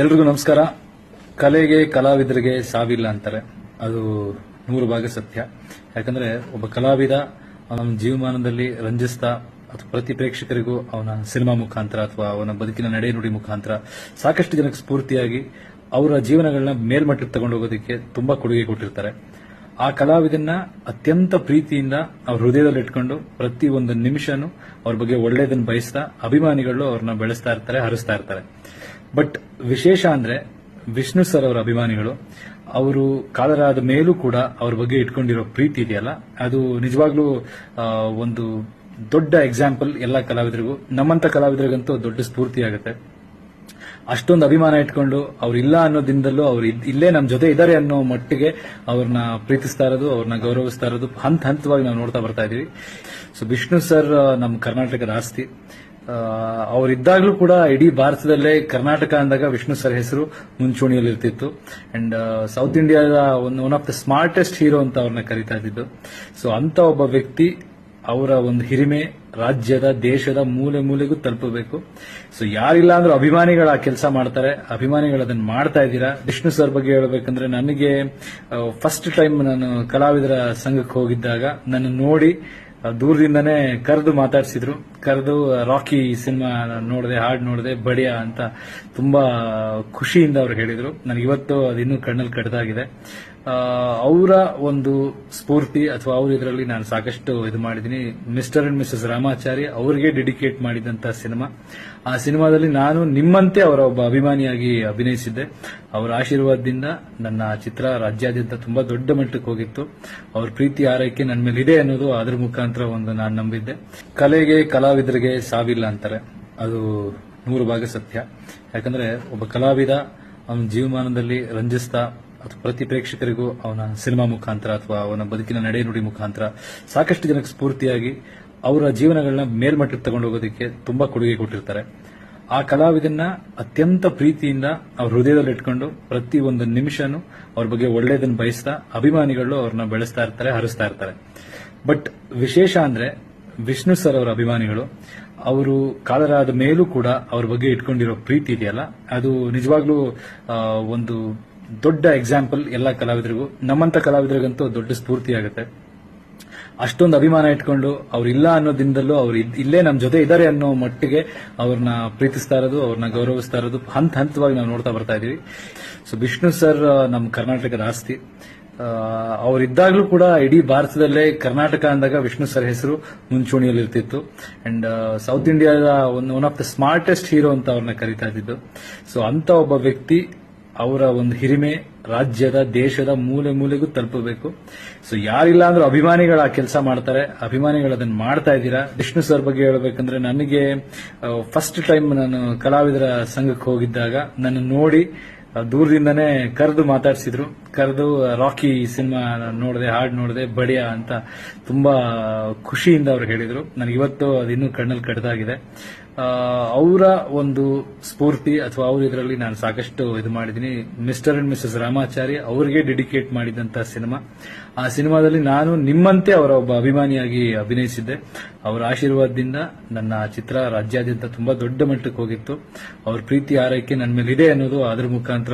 ಎಲ್ರಿಗೂ ನಮಸ್ಕಾರ. ಕಲೆಗೆ ಕಲಾವಿದರಿಗೆ ಸಾವಿಲ್ಲ ಅಂತಾರೆ, ಅದು 100% ಸತ್ಯ. ಯಾಕಂದ್ರೆ ಒಬ್ಬ ಕಲಾವಿದ ಅವನ ಜೀವಮಾನದಲ್ಲಿ ರಂಜಿಸ್ತಾ ಅಥವಾ ಪ್ರತಿ ಪ್ರೇಕ್ಷಕರಿಗೂ ಅವನ ಸಿನಿಮಾ ಮುಖಾಂತರ ಅಥವಾ ಅವನ ಬದುಕಿನ ನಡೆ ನುಡಿ ಮುಖಾಂತರ ಸಾಕಷ್ಟು ಜನಕ್ಕೆ ಸ್ಫೂರ್ತಿಯಾಗಿ ಅವರ ಜೀವನಗಳನ್ನ ಮೇಲ್ಮಟ್ಟಕ್ಕೆ ತಗೊಂಡು ಹೋಗೋದಕ್ಕೆ ತುಂಬಾ ಕೊಡುಗೆ ಕೊಟ್ಟಿರ್ತಾರೆ. ಆ ಕಲಾವಿದನ್ನ ಅತ್ಯಂತ ಪ್ರೀತಿಯಿಂದ ಅವ್ರ ಹೃದಯದಲ್ಲಿ ಇಟ್ಕೊಂಡು ಪ್ರತಿ ಒಂದು ನಿಮಿಷನೂ ಅವ್ರ ಬಗ್ಗೆ ಒಳ್ಳೇದನ್ನು ಬಯಸ್ತಾ ಅಭಿಮಾನಿಗಳು ಅವ್ರನ್ನ ಬೆಳೆಸ್ತಾ ಇರ್ತಾರೆ, ಹರಿಸ್ತಾ ಇರ್ತಾರೆ. ಬಟ್ ವಿಶೇಷ ಅಂದ್ರೆ ವಿಷ್ಣು ಸರ್ ಅವರ ಅಭಿಮಾನಿಗಳು ಅವರು ಕಾಲರಾದ ಮೇಲೂ ಕೂಡ ಅವ್ರ ಬಗ್ಗೆ ಇಟ್ಕೊಂಡಿರೋ ಪ್ರೀತಿ ಇದೆಯಲ್ಲ, ಅದು ನಿಜವಾಗ್ಲೂ ಒಂದು ದೊಡ್ಡ ಎಕ್ಸಾಂಪಲ್ ಎಲ್ಲ ಕಲಾವಿದರಿಗೂ. ನಮ್ಮಂತ ಕಲಾವಿದರಿಗಂತೂ ದೊಡ್ಡ ಸ್ಫೂರ್ತಿ ಆಗುತ್ತೆ. ಅಷ್ಟೊಂದು ಅಭಿಮಾನ ಇಟ್ಕೊಂಡು ಅವ್ರು ಇಲ್ಲ ಅನ್ನೋ ದಿನದಲ್ಲೂ ಅವ್ರು ಇಲ್ಲೇ ನಮ್ಮ ಜೊತೆ ಇದ್ದಾರೆ ಅನ್ನೋ ಮಟ್ಟಿಗೆ ಅವ್ರನ್ನ ಪ್ರೀತಿಸ್ತಾ ಇರೋದು, ಅವ್ರನ್ನ ಗೌರವಿಸ್ತಾ ಇರೋದು ಹಂತವಾಗಿ ನಾವು ನೋಡ್ತಾ ಬರ್ತಾ ಇದೀವಿ. ಸೊ ವಿಷ್ಣು ಸರ್ ನಮ್ಮ ಕರ್ನಾಟಕದ ಆಸ್ತಿ. ಅವರಿದ್ದಾಗ್ಲೂ ಕೂಡ ಇಡೀ ಭಾರತದಲ್ಲೇ ಕರ್ನಾಟಕ ಅಂದಾಗ ವಿಷ್ಣು ಸರ್ ಹೆಸರು ಮುಂಚೂಣಿಯಲ್ಲಿ ಇರ್ತಿತ್ತು. ಅಂಡ್ ಸೌತ್ ಇಂಡಿಯಾದ one of the smartest hero ಅಂತ ಅವ್ರನ್ನ ಕರೀತಾ ಇದ್ದಿದ್ದು. ಸೊ ಅಂತ ಒಬ್ಬ ವ್ಯಕ್ತಿ ಅವರ ಒಂದು ಹಿರಿಮೆ ರಾಜ್ಯದ ದೇಶದ ಮೂಲೆ ಮೂಲೆಗೂ ತಲುಪಬೇಕು. ಸೊ ಯಾರಿಲ್ಲ ಅಂದ್ರೂ ಅಭಿಮಾನಿಗಳು ಆ ಕೆಲಸ ಮಾಡ್ತಾರೆ, ಅಭಿಮಾನಿಗಳು ಅದನ್ನ ಮಾಡ್ತಾ ಇದ್ದೀರಾ. ವಿಷ್ಣು ಸರ್ ಬಗ್ಗೆ ಹೇಳ್ಬೇಕಂದ್ರೆ ನನಗೆ ಫಸ್ಟ್ ಟೈಮ್ ನಾನು ಕಲಾವಿದರ ಸಂಘಕ್ಕೆ ಹೋಗಿದ್ದಾಗ ನನ್ನ ನೋಡಿ ದೂರದಿಂದನೇ ಕರೆದು ಮಾತಾಡಿಸಿದ್ರು. ಕರೆದು ರಾಕಿ ಸಿನಿಮಾ ನೋಡಿದೆ, ಹಾಡು ನೋಡಿದೆ, ಬಡಿಯಾ ಅಂತ ತುಂಬಾ ಖುಷಿಯಿಂದ ಅವ್ರು ಹೇಳಿದ್ರು. ನನಗಿವತ್ತು ಅದಿನ್ನೂ ಕಣ್ಣಲ್ಲಿ ಕಡ್ದಾಗಿದೆ. ಅವರ ಒಂದು ಸ್ಫೂರ್ತಿ ಅಥವಾ ಅವ್ರ ಇದರಲ್ಲಿ ನಾನು ಸಾಕಷ್ಟು ಇದು ಮಾಡಿದ್ದೀನಿ. ಮಿಸ್ಟರ್ ಅಂಡ್ ಮಿಸಸ್ ರಾಮಾಚಾರಿ ಅವರಿಗೆ ಡೆಡಿಕೇಟ್ ಮಾಡಿದಂತ ಸಿನಿಮಾ. ಆ ಸಿನಿಮಾದಲ್ಲಿ ನಾನು ನಿಮ್ಮಂತೆ ಅವರ ಒಬ್ಬ ಅಭಿಮಾನಿಯಾಗಿ ಅಭಿನಯಿಸಿದ್ದೆ. ಅವರ ಆಶೀರ್ವಾದದಿಂದ ನನ್ನ ಚಿತ್ರ ರಾಜ್ಯಾದ್ಯಂತ ತುಂಬಾ ದೊಡ್ಡ ಮಟ್ಟಕ್ಕೆ ಹೋಗಿತ್ತು. ಅವ್ರ ಪ್ರೀತಿ ಆರೈಕೆ ನನ್ನ ಮೇಲೆ ಇದೆ ಅನ್ನೋದು ಅದ್ರ ಮುಖಾಂತರ ಒಂದು ನಾನು ನಂಬಿದ್ದೆ. ಕಲೆಗೆ ಕಲಾವಿದರಿಗೆ ಸಾವಿಲ್ಲ ಅಂತಾರೆ, ಅದು 100% ಸತ್ಯ. ಯಾಕಂದ್ರೆ ಒಬ್ಬ ಕಲಾವಿದ ಅವನ ಜೀವಮಾನದಲ್ಲಿ ರಂಜಿಸ್ತಾ ಅಥವಾ ಪ್ರತಿ ಪ್ರೇಕ್ಷಕರಿಗೂ ಅವನ ಸಿನಿಮಾ ಮುಖಾಂತರ ಅಥವಾ ಅವನ ಬದುಕಿನ ನಡೆ ನುಡಿ ಮುಖಾಂತರ ಸಾಕಷ್ಟು ಜನಕ್ಕೆ ಸ್ಫೂರ್ತಿಯಾಗಿ ಅವರ ಜೀವನಗಳನ್ನ ಮೇಲ್ಮಟ್ಟಕ್ಕೆ ತಗೊಂಡು ಹೋಗೋದಕ್ಕೆ ತುಂಬಾ ಕೊಡುಗೆ ಕೊಟ್ಟಿರ್ತಾರೆ. ಆ ಕಲಾವಿದನ್ನ ಅತ್ಯಂತ ಪ್ರೀತಿಯಿಂದ ಅವ್ರ ಹೃದಯದಲ್ಲಿ ಇಟ್ಕೊಂಡು ಪ್ರತಿ ಒಂದು ನಿಮಿಷನೂ ಅವ್ರ ಬಗ್ಗೆ ಒಳ್ಳೇದನ್ನು ಬಯಸ್ತಾ ಅಭಿಮಾನಿಗಳು ಅವ್ರನ್ನ ಬೆಳೆಸ್ತಾ ಇರ್ತಾರೆ, ಹರಿಸ್ತಾ ಇರ್ತಾರೆ. ಬಟ್ ವಿಶೇಷ ಅಂದ್ರೆ ವಿಷ್ಣು ಸರ್ ಅವರ ಅಭಿಮಾನಿಗಳು ಅವರು ಕಾಲರಾದ ಮೇಲೂ ಕೂಡ ಅವ್ರ ಬಗ್ಗೆ ಇಟ್ಕೊಂಡಿರೋ ಪ್ರೀತಿ ಇದೆಯಲ್ಲ, ಅದು ನಿಜವಾಗ್ಲೂ ಒಂದು ದೊಡ್ಡ ಎಕ್ಸಾಂಪಲ್ ಎಲ್ಲ ಕಲಾವಿದರಿಗೂ. ನಮ್ಮಂತ ಕಲಾವಿದರಿಗಂತೂ ದೊಡ್ಡ ಸ್ಫೂರ್ತಿ ಆಗುತ್ತೆ. ಅಷ್ಟೊಂದು ಅಭಿಮಾನ ಇಟ್ಕೊಂಡು ಅವ್ರು ಇಲ್ಲ ಅನ್ನೋ ದಿನದಲ್ಲೂ ಅವ್ರು ಇಲ್ಲೇ ನಮ್ಮ ಜೊತೆ ಇದ್ದಾರೆ ಅನ್ನೋ ಮಟ್ಟಿಗೆ ಅವ್ರನ್ನ ಪ್ರೀತಿಸ್ತಾ ಇರೋದು, ಅವ್ರನ್ನ ಗೌರವಿಸ್ತಾ ಇರೋದು ಹಂತವಾಗಿ ನಾವು ನೋಡ್ತಾ ಬರ್ತಾ ಇದೀವಿ. ಸೊ ವಿಷ್ಣು ಸರ್ ನಮ್ಮ ಕರ್ನಾಟಕದ ಆಸ್ತಿ. ಅವರಿದ್ದಾಗ್ಲೂ ಕೂಡ ಇಡೀ ಭಾರತದಲ್ಲೇ ಕರ್ನಾಟಕ ಅಂದಾಗ ವಿಷ್ಣು ಸರ್ ಹೆಸರು ಮುಂಚೂಣಿಯಲ್ಲಿ ಇರ್ತಿತ್ತು. ಅಂಡ್ ಸೌತ್ ಇಂಡಿಯಾದ one of the smartest hero ಅಂತ ಅವ್ರನ್ನ ಕರೀತಾ ಇದ್ದಿದ್ದು. ಸೊ ಅಂತ ಒಬ್ಬ ವ್ಯಕ್ತಿ ಅವರ ಒಂದು ಹಿರಿಮೆ ರಾಜ್ಯದ ದೇಶದ ಮೂಲೆ ಮೂಲೆಗೂ ತಲುಪಬೇಕು. ಸೊ ಯಾರಿಲ್ಲ ಅಂದ್ರೂ ಅಭಿಮಾನಿಗಳು ಆ ಕೆಲಸ ಮಾಡ್ತಾರೆ, ಅಭಿಮಾನಿಗಳು ಅದನ್ನ ಮಾಡ್ತಾ ಇದ್ದೀರಾ. ವಿಷ್ಣು ಸರ್ ಬಗ್ಗೆ ಹೇಳ್ಬೇಕಂದ್ರೆ ನನಗೆ ಫಸ್ಟ್ ಟೈಮ್ ನಾನು ಕಲಾವಿದರ ಸಂಘಕ್ಕೆ ಹೋಗಿದ್ದಾಗ ನನ್ನ ನೋಡಿ ದೂರದಿಂದನೇ ಕರೆದು ಮಾತಾಡಿಸಿದ್ರು. ಕರೆದು ರಾಕಿ ಸಿನಿಮಾ ನೋಡಿದೆ, ಹಾಡು ನೋಡಿದೆ, ಬಡಿಯಾ ಅಂತ ತುಂಬಾ ಖುಷಿಯಿಂದ ಅವ್ರು ಹೇಳಿದ್ರು. ನನಗಿವತ್ತು ಅದಿನ್ನೂ ಕಣ್ಣಲ್ಲಿ ಕಡ್ದಾಗಿದೆ. ಅವರ ಒಂದು ಸ್ಫೂರ್ತಿ ಅಥವಾ ಅವ್ರ ಇದರಲ್ಲಿ ನಾನು ಸಾಕಷ್ಟು ಇದು ಮಾಡಿದ್ದೀನಿ. ಮಿಸ್ಟರ್ ಅಂಡ್ ಮಿಸಸ್ ರಾಮಾಚಾರಿ ಅವರಿಗೆ ಡೆಡಿಕೇಟ್ ಮಾಡಿದಂತ ಸಿನಿಮಾ. ಆ ಸಿನಿಮಾದಲ್ಲಿ ನಾನು ನಿಮ್ಮಂತೆ ಅವರ ಒಬ್ಬ ಅಭಿಮಾನಿಯಾಗಿ ಅಭಿನಯಿಸಿದ್ದೆ. ಅವರ ಆಶೀರ್ವಾದದಿಂದ ನನ್ನ ಚಿತ್ರ ರಾಜ್ಯಾದ್ಯಂತ ತುಂಬಾ ದೊಡ್ಡ ಮಟ್ಟಕ್ಕೆ ಹೋಗಿತ್ತು. ಅವ್ರ ಪ್ರೀತಿ ಆರೈಕೆ ನನ್ನ ಮೇಲೆ ಇದೆ ಅನ್ನೋದು ಅದ್ರ ಮುಖಾಂತರ